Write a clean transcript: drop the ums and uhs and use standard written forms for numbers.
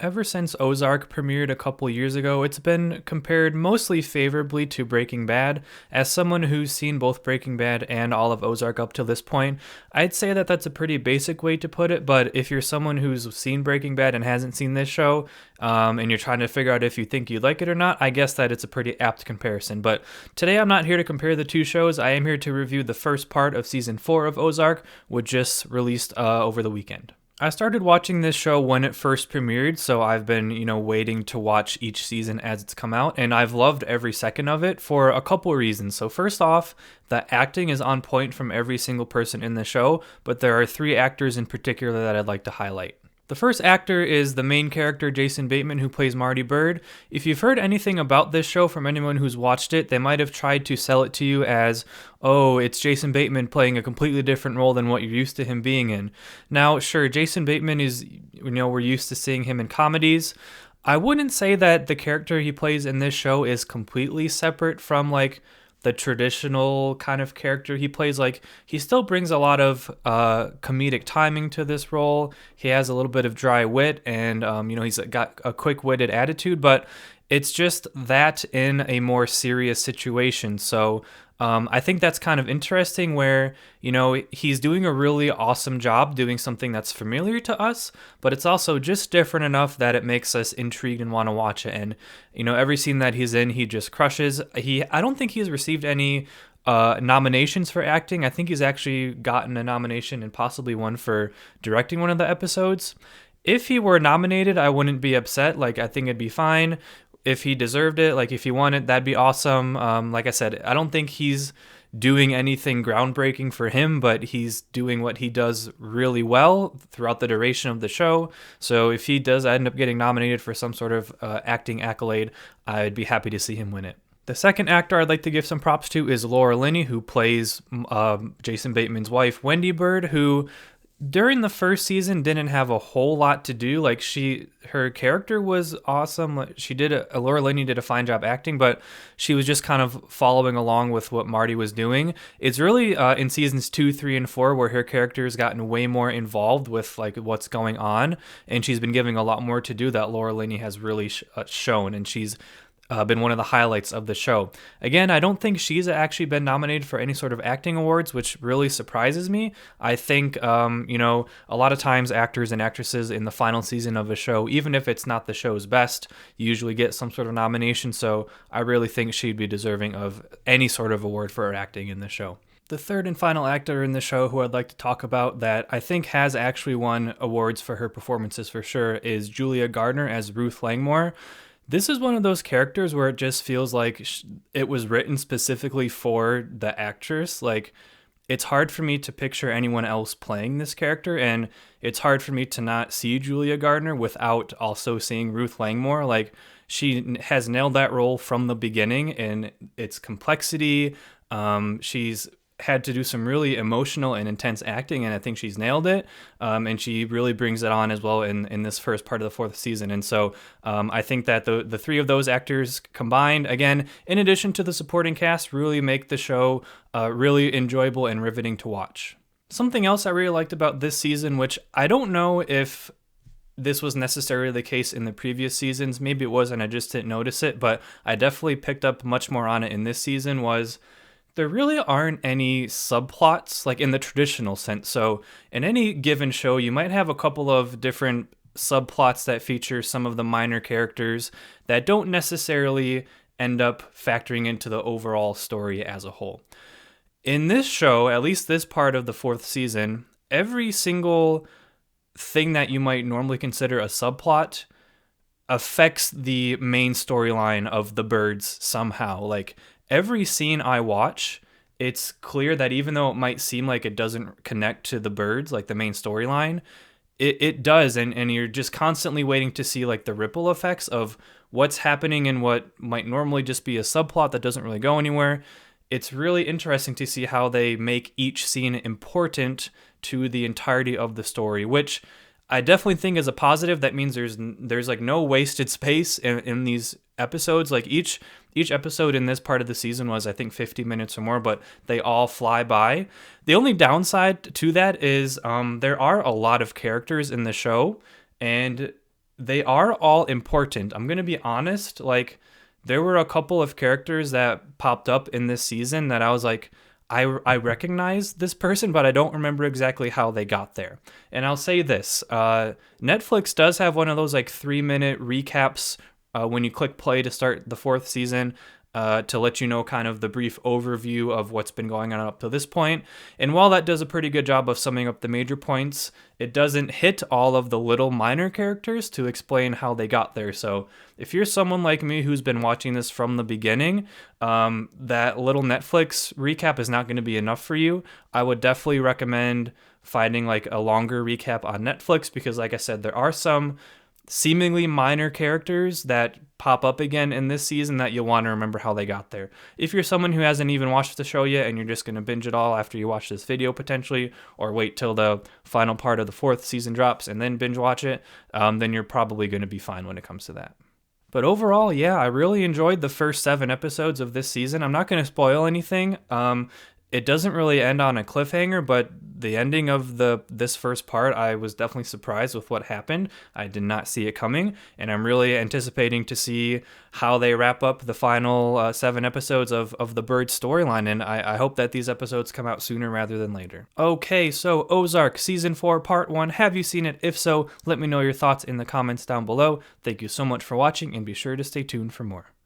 Ever since Ozark premiered a couple years ago, it's been compared mostly favorably to Breaking Bad. As someone who's seen both Breaking Bad and all of Ozark up to this point, I'd say that that's a pretty basic way to put it, but if you're someone who's seen Breaking Bad and hasn't seen this show, and you're trying to figure out if you think you like it or not, I guess that it's a pretty apt comparison. But today I'm not here to compare the two shows. I am here to review the first part of season 4 of Ozark, which just released over the weekend. I started watching this show when it first premiered, so I've been, waiting to watch each season as it's come out, and I've loved every second of it for a couple of reasons. So first off, the acting is on point from every single person in the show, but there are 3 actors in particular that I'd like to highlight. The first actor is the main character, Jason Bateman, who plays Marty Byrde. If you've heard anything about this show from anyone who's watched it, they might have tried to sell it to you as, oh, it's Jason Bateman playing a completely different role than what you're used to him being in. Now, sure, Jason Bateman is, we're used to seeing him in comedies. I wouldn't say that the character he plays in this show is completely separate from, the traditional kind of character he plays. He still brings a lot of comedic timing to this role. He has a little bit of dry wit, and he's got a quick-witted attitude, but it's just that in a more serious situation. So I think that's kind of interesting where, he's doing a really awesome job doing something that's familiar to us, but it's also just different enough that it makes us intrigued and want to watch it. And, every scene that he's in, he just crushes. I don't think he's received any nominations for acting. I think he's actually gotten a nomination and possibly one for directing one of the episodes. If he were nominated, I wouldn't be upset. I think it'd be fine. If he deserved it, if he won it, that'd be awesome. Like I said, I don't think he's doing anything groundbreaking for him, but he's doing what he does really well throughout the duration of the show. So if he does end up getting nominated for some sort of acting accolade, I'd be happy to see him win it. The second actor I'd like to give some props to is Laura Linney, who plays Jason Bateman's wife, Wendy Byrde, who during the first season didn't have a whole lot to do. Her character was awesome. Laura Linney did a fine job acting, but she was just kind of following along with what Marty was doing. It's really in seasons 2, 3, and 4 where her character has gotten way more involved with what's going on, and she's been giving a lot more to do that Laura Linney has really shown, and she's been one of the highlights of the show. Again, I don't think she's actually been nominated for any sort of acting awards, which really surprises me. I think, a lot of times actors and actresses in the final season of a show, even if it's not the show's best, usually get some sort of nomination. So I really think she'd be deserving of any sort of award for her acting in the show. The third and final actor in the show who I'd like to talk about that I think has actually won awards for her performances for sure is Julia Gardner as Ruth Langmore. This is one of those characters where it just feels like it was written specifically for the actress. It's hard for me to picture anyone else playing this character, and it's hard for me to not see Julia Gardner without also seeing Ruth Langmore. She has nailed that role from the beginning in its complexity. She's had to do some really emotional and intense acting, and I think she's nailed it. And she really brings it on as well in this first part of the 4th season. And so I think that the 3 of those actors combined, again, in addition to the supporting cast, really make the show really enjoyable and riveting to watch. Something else I really liked about this season, which I don't know if this was necessarily the case in the previous seasons, maybe it was and I just didn't notice it, but I definitely picked up much more on it in this season, was there really aren't any subplots, in the traditional sense. So in any given show, you might have a couple of different subplots that feature some of the minor characters that don't necessarily end up factoring into the overall story as a whole. In this show, at least this part of the 4th season, every single thing that you might normally consider a subplot affects the main storyline of the Byrdes somehow. Every scene I watch, it's clear that even though it might seem like it doesn't connect to the Byrdes, the main storyline, it does, and you're just constantly waiting to see the ripple effects of what's happening in what might normally just be a subplot that doesn't really go anywhere. It's really interesting to see how they make each scene important to the entirety of the story, which I definitely think is a positive. That means there's no wasted space in these episodes. Each episode in this part of the season was, I think, 50 minutes or more, but they all fly by. The only downside to that is there are a lot of characters in the show, and they are all important. I'm going to be honest, like there were a couple of characters that popped up in this season that I was like, I recognize this person, but I don't remember exactly how they got there. And I'll say this, Netflix does have one of those like 3-minute recaps when you click play to start the fourth season. To let you know kind of the brief overview of what's been going on up to this point. And while that does a pretty good job of summing up the major points, it doesn't hit all of the little minor characters to explain how they got there. So if you're someone like me who's been watching this from the beginning, that little Netflix recap is not going to be enough for you. I would definitely recommend finding like a longer recap on Netflix because like I said, there are some seemingly minor characters that pop up again in this season that you'll want to remember how they got there. If you're someone who hasn't even watched the show yet and you're just going to binge it all after you watch this video potentially, or wait till the final part of the fourth season drops and then binge watch it, then you're probably going to be fine when it comes to that. But overall, yeah, I really enjoyed the first 7 episodes of this season. I'm not going to spoil anything. It doesn't really end on a cliffhanger, but the ending of this first part, I was definitely surprised with what happened. I did not see it coming, and I'm really anticipating to see how they wrap up the final 7 episodes of the Bird storyline, and I hope that these episodes come out sooner rather than later. Okay, so Ozark Season 4 Part 1, have you seen it? If so, let me know your thoughts in the comments down below. Thank you so much for watching, and be sure to stay tuned for more.